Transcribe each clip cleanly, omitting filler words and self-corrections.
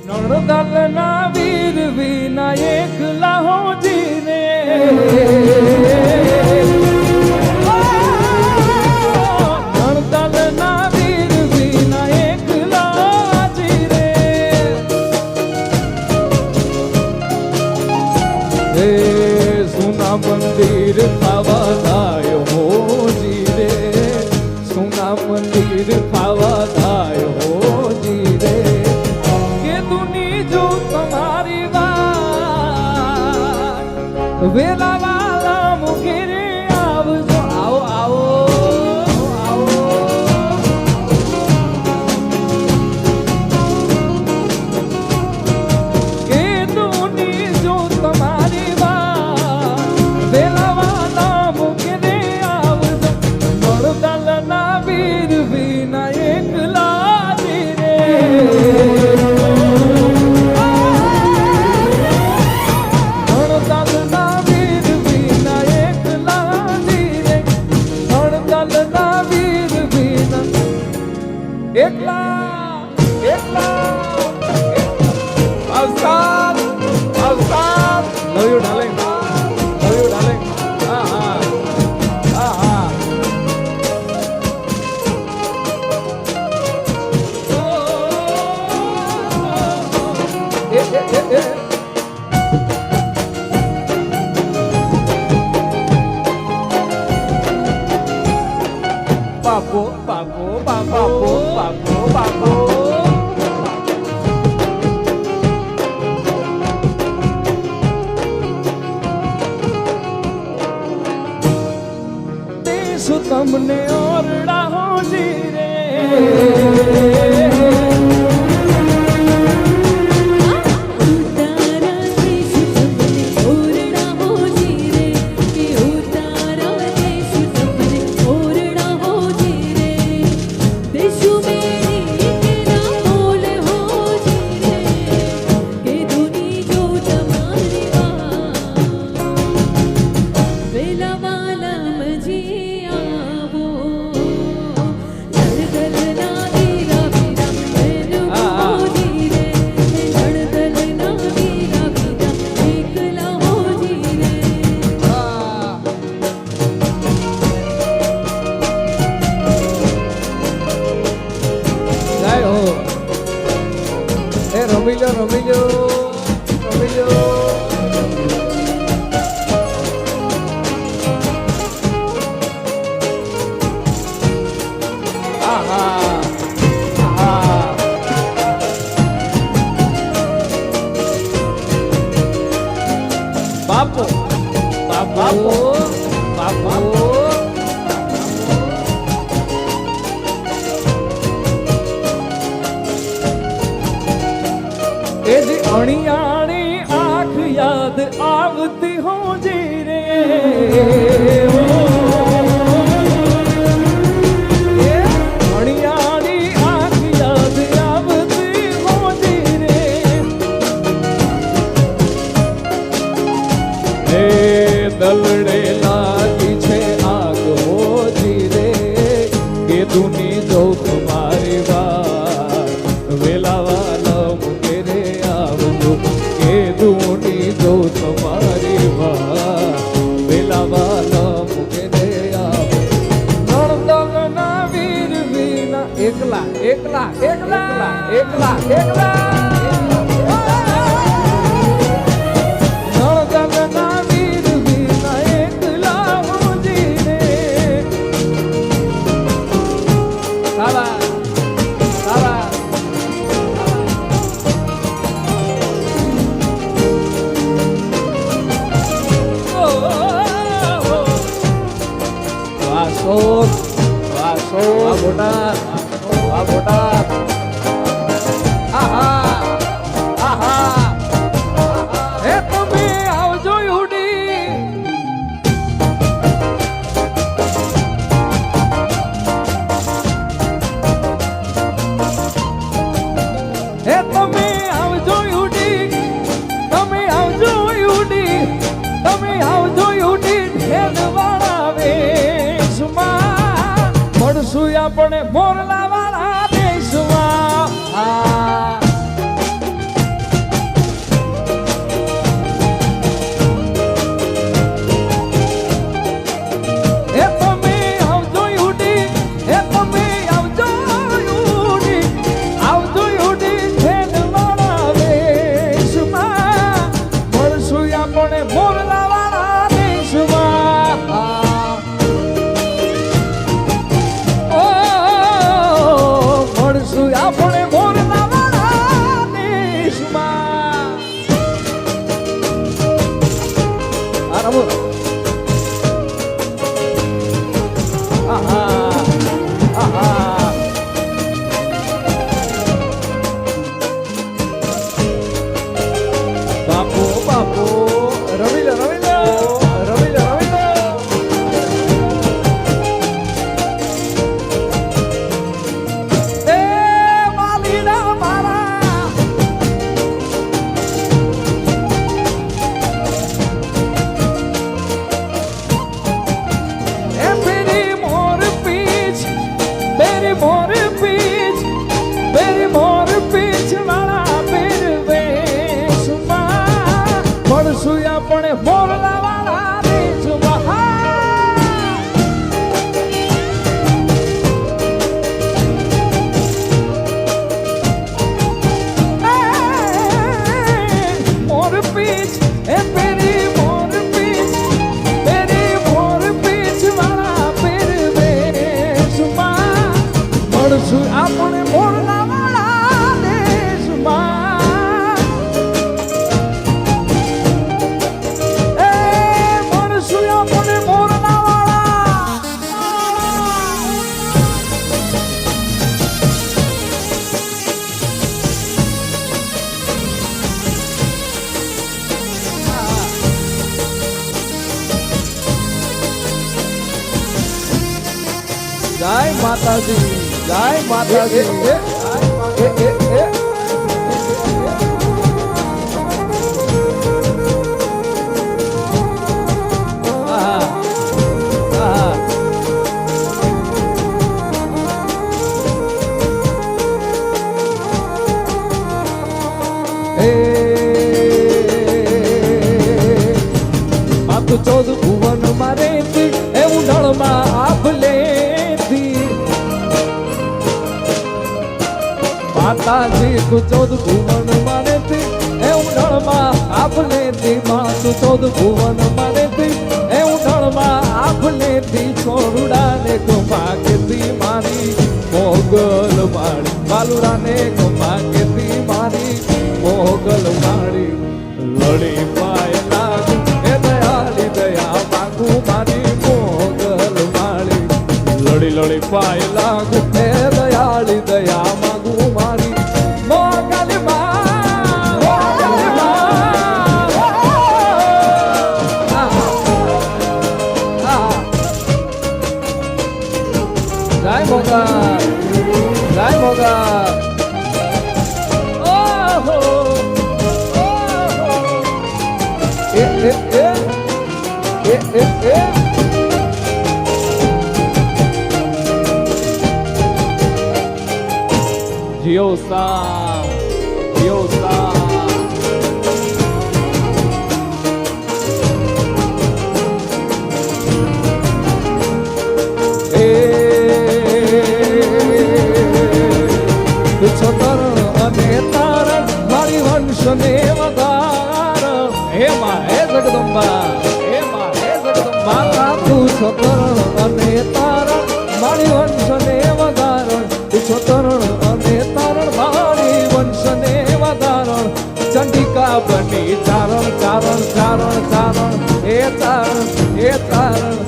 નણદલના વીર વિના એકલા હો જીરે નણદલના વીર વિના એકલા જીરે હે સુના મંદિર ખાવા થાય હો જીરે સુના મંદિર ખાવા થાય હો જીરે વેલા વાલા મુખેરે આવજો આવો આવો આવો કે દુની જો તમારી વાત વેલા વાલા મુખેરે આવજો નણદલના વીર વિના એકલા જીરે એકલા એકલા અવસાદ અવસાદ લવ યુ ડાર્લિંગ હા હા હા હા બાપો બાપો બાપો બાપો બાપો દેશું તમને ઓરડા હો જીરે રમીલો રમીલો રમીલો આહા આહા બાપો બાપો બાપો એજી અણિયાણી આંખ યાદ આવતી હો જીરે અણિયાણી આંખ યાદ આવતી હો જીરે હે દલડે લાગી છે આગ હો જીરે કે દુની જો તમારી વાત વેલાવા જો તમારી વાત વેલાવાલા મુકે આવો નણદલના વીર વિના એકલા એકલા એકલા એકલા એકલા નણદલના વીર વિના એકલા હું જીરે સાલા સાલા વાસો આ બોટાદ આહા આહા હે તમે આવજો યુડી હે તમે આવજો યુડી તમે આવજો યુડી તમે આવજો યુડી ઢેલવાળા વેશમાં મળશું આપણે મોરલા વાળા દેશમાં માતાજી જય માતાજી ચૌદ ભુવન મારે એવું નળમાં આપલે માતાજી તું ચૌદ ભુવન મારે એવું નળમાં આપલે માં તું ચૌદ ભુવન મારે એવું નળમાં આપલે છોરુડાને કમા કેતી મારી મોગલ માળી બાલુડાને કમા કેતી મારી મોગલ માળી લડી પાય લાગુ હે દયાળી દયા માંગુ મારી મોગલ માળી લડી લડી પાય લાગુ હે દયાળી દયા માંગુ મારી મોગલ જય મોગલ જય મોગલ Diosa, Diosa. છતર અને તારણ મારી વંશને વધાર હે માં હે જગદંબા હે માં હે જગદંબા તું છતર અને તારણ મારી વંશને વધારણ તું છતર અને તારણ મારી વંશને વધારણ ચંડિકા બની ચારણ ચારણ ચારણ ચારણ હે ચારણ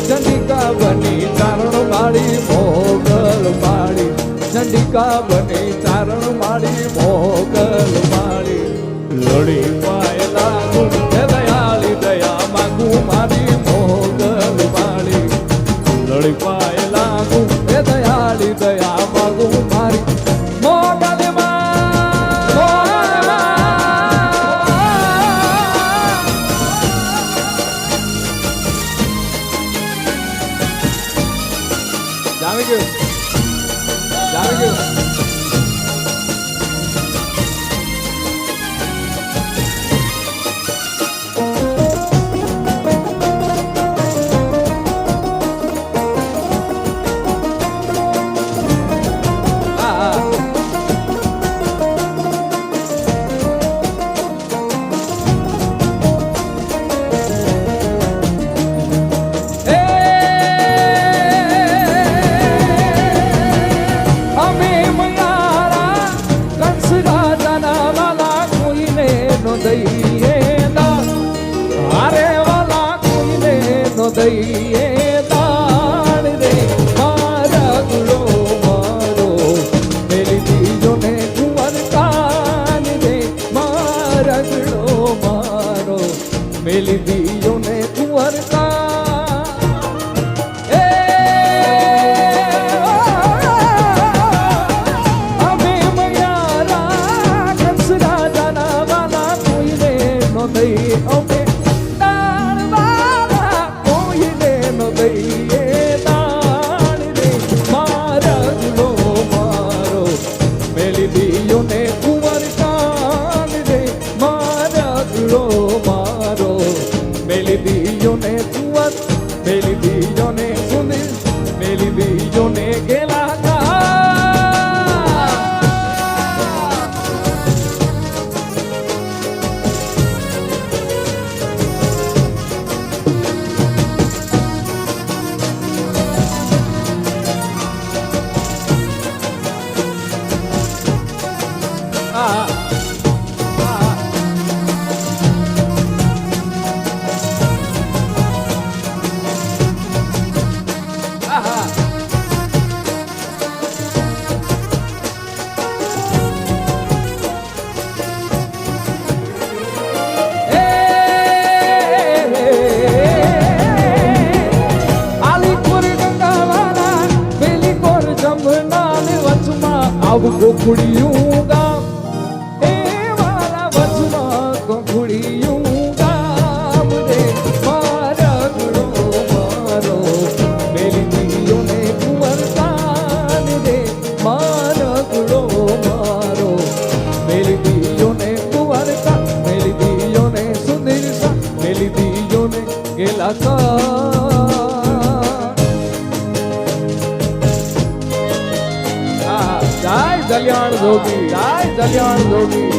ચંડિકા બની ચારણ માળી મોગલ માળી ચંડિકા બની ચારણ માળી મોગલ માળી લડી પાય લાગુ હે દયાળી દયા માંગુ મારી મોગલ માળી લડી પાય લાગુ હે દયાળી દયા માંગુ મારી મોગલ જામી ગયું જામી ગયું દઈએ દાણ રે મારા ગુલો મારો મેલી દીજો ને કુંવર કાન રે મારા ગુલો મારો મેલી દીજો ને કુંવર કાન અમે મયારા કંસ રાજાના વાલા કોઈને નો દઈએ અમે મેલી દીજો ને સુંદર મેલી દીજો ને ગેલા ગોખુડિયું ગામ એ મારા વચમાં ગોખુડિયું ગામ રે મારા ગુણો મારો મેલી દીયો ને કુંવરતાન રે મારા ગુણો મારો મેલી દીયો ને કુંવરતા મેલી દીયો ને સુંદરતા મેલી દીયો ને ગેલા જલ્યાણ જોગી જાય જલ્યાણ જોગી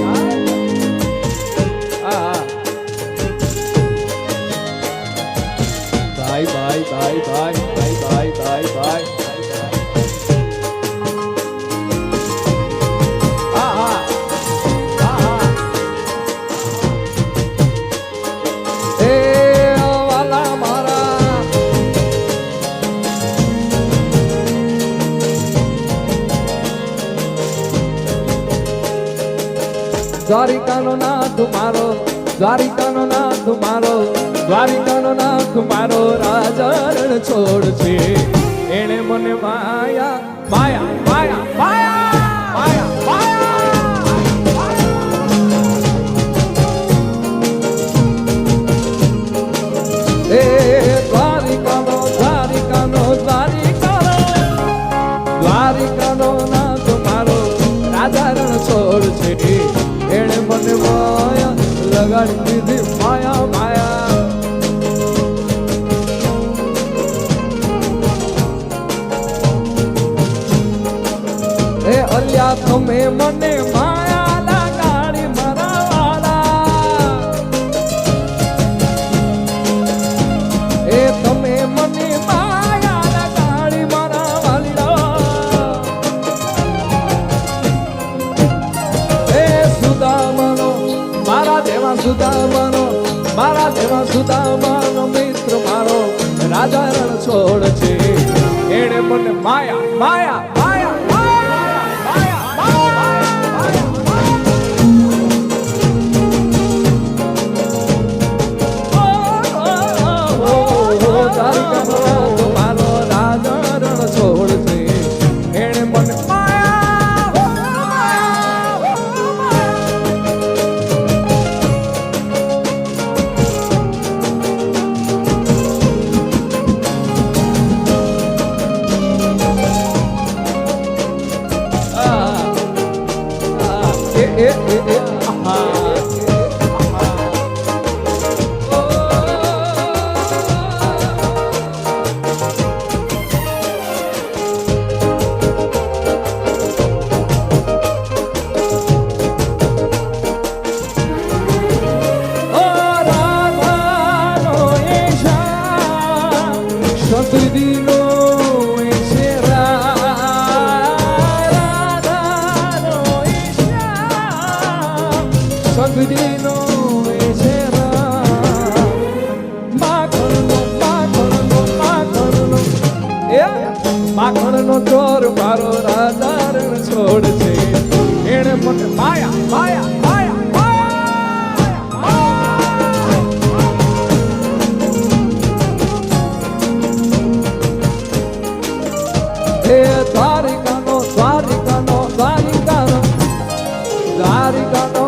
ભાઈ ભાઈ ભાઈ ભાઈ ભાઈ ભાઈ ભાઈ ભાઈ દ્વારિકાનો નાથ મારો દ્વારિકાનો નાથ મારો દ્વારિકાનો નાથ મારો રાજા રણ છોડ છે એણે મને માયા માયા માયા માયા માયા માયા એ દ્વારિકાનો દ્વારિકાનો દ્વારિકાનો દ્વારિકાનો નાથ મારો રાજા રણ છોડ છે એણે મને માયા લગાડી દીધી માયા માયા એ અલ્યા તમે મને માયા લગાડી મારા વાલા એ તમે મને માયા લગાડી મારા વાલા મારા દેવા સુદામાનો મિત્ર મારો રાજા રણ છોડ છે એણે મને માયા માયા માયા મારો રાજા રણ છોડ છે એણે મને માખણનો ચોર મારો રાજા રણ છોડ છે એણે મને માયા માયા માયા હે દ્વારિકાનો દ્વારિકાનો દ્વારિકાનો દ્વારિકાનો